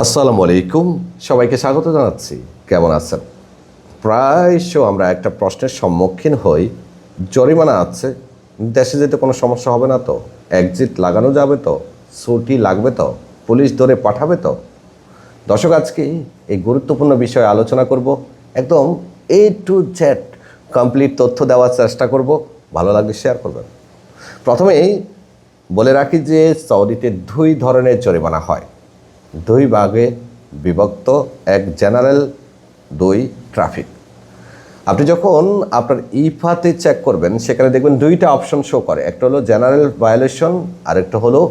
আসসালামু আলাইকুম, সবাইকে স্বাগত জানাচ্ছি। কেমন আছেন? প্রায়শ আমরা একটা প্রশ্নের সম্মুখীন হই, জরিমানা আছে, দেশে যেতে কোনো সমস্যা হবে না তো? এক্সিট লাগানো যাবে তো? ছুটি লাগবে তো? পুলিশ ধরে পাঠাবে তো? দর্শক, আজকে এই গুরুত্বপূর্ণ বিষয়ে আলোচনা করব। একদম A to Z কমপ্লিট তথ্য দেওয়ার চেষ্টা করব। ভালো লাগলে শেয়ার করবেন। প্রথমেই বলে রাখি যে সৌদিতে দুই ধরনের জরিমানা হয়, দুই ভাগে বিভক্ত। এক জেনারেল, দুই ট্রাফিক। আপনি যখন আপনার ইফাতে চেক করবেন সেখানে দেখবেন দুইটা অপশন শো করে, একটা হলো জেনারেল ভায়োলেশন আর একটা হলো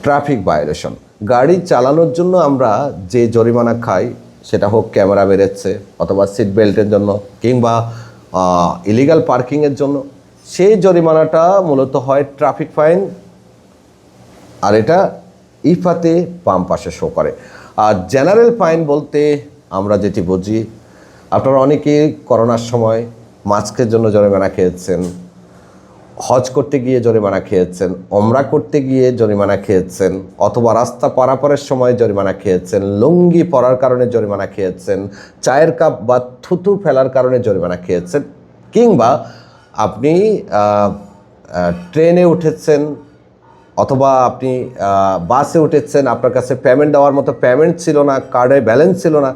ট্রাফিক ভায়োলেশন। গাড়ি চালানোর জন্য আমরা যে জরিমানা খাই, সেটা হোক ক্যামেরা বেড়েছে অথবা সিট বেল্টের জন্য কিংবা ইলিগাল পার্কিংয়ের জন্য, সেই জরিমানাটা মূলত হয় ট্রাফিক ফাইন, আর এটা ইফাতে বাম পাশে শো করে। আর জেনারেল ফাইন বলতে আমরা যেটি বুঝি, আপনারা অনেকেই করোনার সময় মাস্কের জন্য জরিমানা খেয়েছেন, হজ করতে গিয়ে জরিমানা খেয়েছেন, ওমরা করতে গিয়ে জরিমানা খেয়েছেন, অথবা রাস্তা পারাপারের সময় জরিমানা খেয়েছেন, লুঙ্গি পরার কারণে জরিমানা খেয়েছেন, চায়ের কাপ বা থুতু ফেলার কারণে জরিমানা খেয়েছেন, কিংবা আপনি ট্রেনে উঠেছেন অথবা আপনি বাসে উঠেছেন, আপনার কাছে পেমেন্ট দেওয়ার মতো পেমেন্ট ছিল না, কার্ডে ব্যালেন্স ছিল না,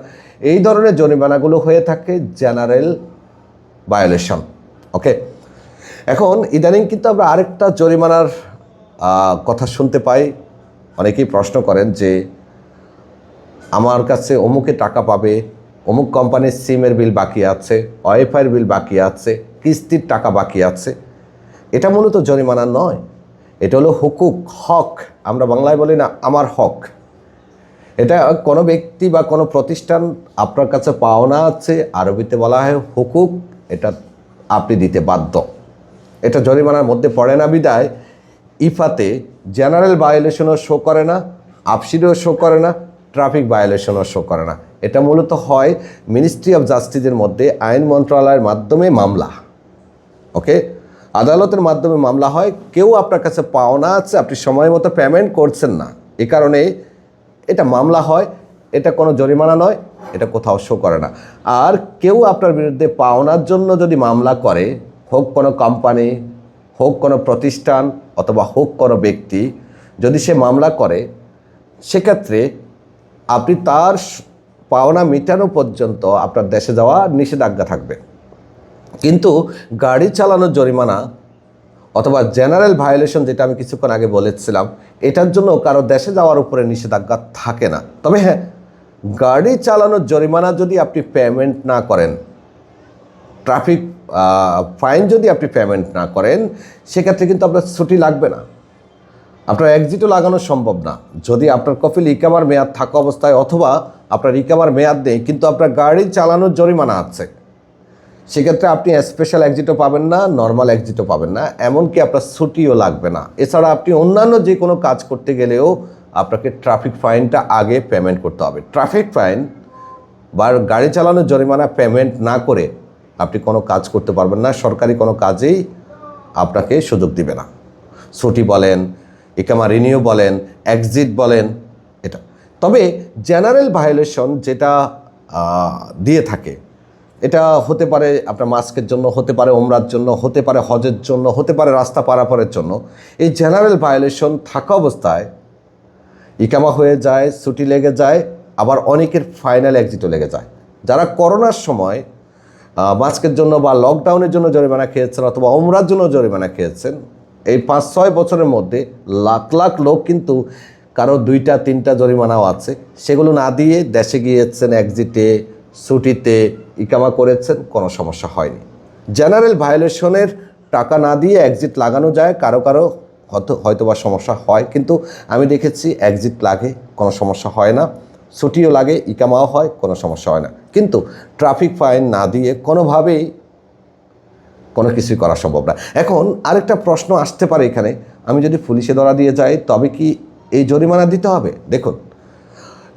এই ধরনের জরিমানাগুলো হয়ে থাকে জেনারেল ভায়োলেশন। ওকে, এখন ইদানিং কিন্তু আমরা আরেকটা জরিমানার কথা শুনতে পাই। অনেকেই প্রশ্ন করেন যে আমার কাছে অমুকে টাকা পাবে, অমুক কোম্পানির সিমের বিল বাকি আছে, ওয়াইফাইয়ের বিল বাকি আছে, কিস্তির টাকা বাকি আছে। এটা মূলত জরিমানা নয়, এটা হলো হুকুক, হক। আমরা বাংলায় বলি না আমার হক। এটা কোনো ব্যক্তি বা কোনো প্রতিষ্ঠান আপনার কাছে পাওনা আছে, আরবিতে বলা হয় হুকুক, এটা আপনি দিতে বাধ্য। এটা জরিমানার মধ্যে পড়ে না বিদায় ইফাতে জেনারেল ভায়োলেশনও শো করে না, আফসিরও শো করে না, ট্রাফিক ভায়োলেশনও শো করে না। এটা মূলত হয় মিনিস্ট্রি অফ জাস্টিসের মধ্যে আইন মন্ত্রণালয়ের মাধ্যমে মামলা। ওকে, আদালতের মাধ্যমে মামলা হয়। কেউ আপনার কাছে পাওনা আছে, আপনি সময় মতো পেমেন্ট করছেন না, এ কারণে এটা মামলা হয়। এটা কোনো জরিমানা নয়, এটা কোথাও শো করে না। আর কেউ আপনার বিরুদ্ধে পাওনার জন্য যদি মামলা করে, হোক কোনো কোম্পানি, হোক কোনো প্রতিষ্ঠান, অথবা হোক কোনো ব্যক্তি, যদি সে মামলা করে, সেক্ষেত্রে আপনি তার পাওনা মেটানো পর্যন্ত আপনার দেশে যাওয়া নিষেধাজ্ঞা থাকবে। কিন্তু গাড়ি চালানোর জরিমানা অথবা জেনারেল ভায়োলেশন, যেটা আমি কিছুক্ষণ আগে বলেছিলাম, এটার জন্য কারো দেশে যাওয়ার উপরে নিষেধাজ্ঞা থাকে না। তবে হ্যাঁ, গাড়ি চালানোর জরিমানা যদি আপনি পেমেন্ট না করেন, ট্রাফিক ফাইন যদি আপনি পেমেন্ট না করেন, সেক্ষেত্রে কিন্তু আপনার ছুটি লাগবে না, আপনার এক্সিটও লাগানো সম্ভব না। যদি আপনার কফিল ইকামার মেয়াদ থাকা অবস্থায় অথবা আপনার ইকামার মেয়াদ নেই কিন্তু আপনার গাড়ি চালানোর জরিমানা আছে, সেক্ষেত্রে আপনি স্পেশাল এক্সিটও পাবেন না, নর্মাল এক্সিটও পাবেন না, এমনকি আপনার ছুটিও লাগবে না। এছাড়া আপনি অন্যান্য যে কোনো কাজ করতে গেলেও আপনাকে ট্রাফিক ফাইনটা আগে পেমেন্ট করতে হবে। ট্রাফিক ফাইন বা গাড়ি চালানোর জরিমানা পেমেন্ট না করে আপনি কোনো কাজ করতে পারবেন না, সরকারি কোনো কাজেই আপনাকে সুযোগ দিবে না। ছুটি বলেন, ইকামা রিনিউ বলেন, এক্সিট বলেন, এটা। তবে জেনারেল ভায়োলেশন যেটা দিয়ে থাকে, এটা হতে পারে আপনার মাস্কের জন্য, হতে পারে ওমরার জন্য, হতে পারে হজের জন্য, হতে পারে রাস্তা পারাপারের জন্য। এই জেনারেল ভায়োলেশন থাকা অবস্থায় ইকামা হয়ে যায়, ছুটি লেগে যায়, আবার অনেকের ফাইনাল এক্সিটও লেগে যায়। যারা করোনার সময় মাস্কের জন্য বা লকডাউনের জন্য জরিমানা খেয়েছেন অথবা ওমরার জন্য জরিমানা খেয়েছেন, এই 5-6 বছরের মধ্যে লাখ লাখ লোক কিন্তু কারো 2-3টা জরিমানাও আছে, সেগুলো না দিয়ে দেশে গিয়েছেন, এক্সিটে, ছুটিতে ইকামা করেছেন, কোনো সমস্যা হয়নি। জেনারেল ভায়োলেশনের টাকা না দিয়ে এক্সিট লাগানো যায়, কারো কারো হয়তোবা সমস্যা হয়, কিন্তু আমি দেখেছি এক্সিট লাগে, কোনো সমস্যা হয় না, ছুটিও লাগে, ইকামাও হয়, কোনো সমস্যা হয় না। কিন্তু ট্রাফিক ফাইন না দিয়ে কোনোভাবেই কোনো কিছুই করা সম্ভব না। এখন আরেকটা প্রশ্ন আসতে পারে এখানে, আমি যদি পুলিশে ধরা দিয়ে যাই তবে কি এই জরিমানা দিতে হবে? দেখুন,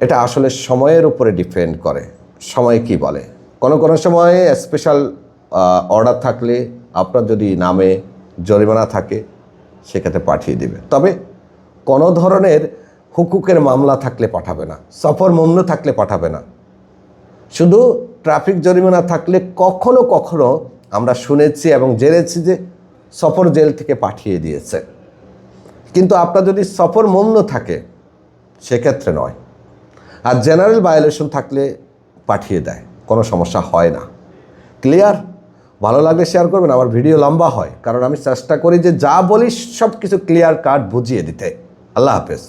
এটা আসলে সময়ের উপরে ডিপেন্ড করে, সময় কি বলে। কোনো সময়ে স্পেশাল অর্ডার থাকলে আপনার যদি নামে জরিমানা থাকে, সেক্ষেত্রে পাঠিয়ে দেবে। তবে কোনো ধরনের হুকুকের মামলা থাকলে পাঠাবে না, সফর মমনু থাকলে পাঠাবে না। শুধু ট্রাফিক জরিমানা থাকলে কখনো কখনো আমরা শুনেছি এবং জেনেছি যে সফর জেল থেকে পাঠিয়ে দিয়েছে, কিন্তু আপনার যদি সফর মমনু থাকে সেক্ষেত্রে নয়। আর জেনারেল ভায়োলেশন থাকলে পাঠিয়ে দেয়, কোনো সমস্যা হয় না। ক্লিয়ার? ভালো লাগলে শেয়ার করবেন। আমার ভিডিও লম্বা হয় কারণ আমি চেষ্টা করি যে যা বলি সব কিছু ক্লিয়ার কাট বুঝিয়ে দিতে। আল্লাহ হাফেজ।